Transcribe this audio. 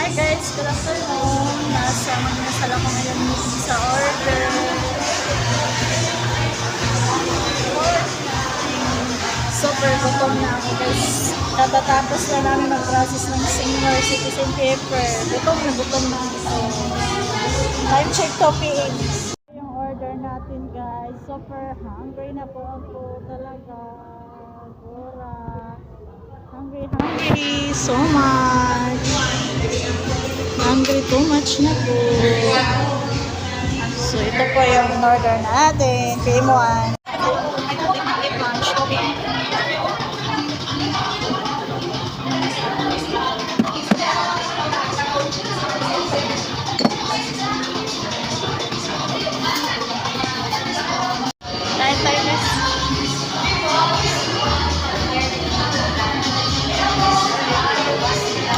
Hi guys, good afternoon. Nasa ako ngayon sa order. Super gutom na ako guys. Katatapos na namin mag-process ng senior citizen paper. Gutom na ako. Time check 2 p.m. Yung order natin guys. Super hungry na po ako talaga. Gura. Hungry so much. Hungry too much na po. So ito po yung order natin. PM1.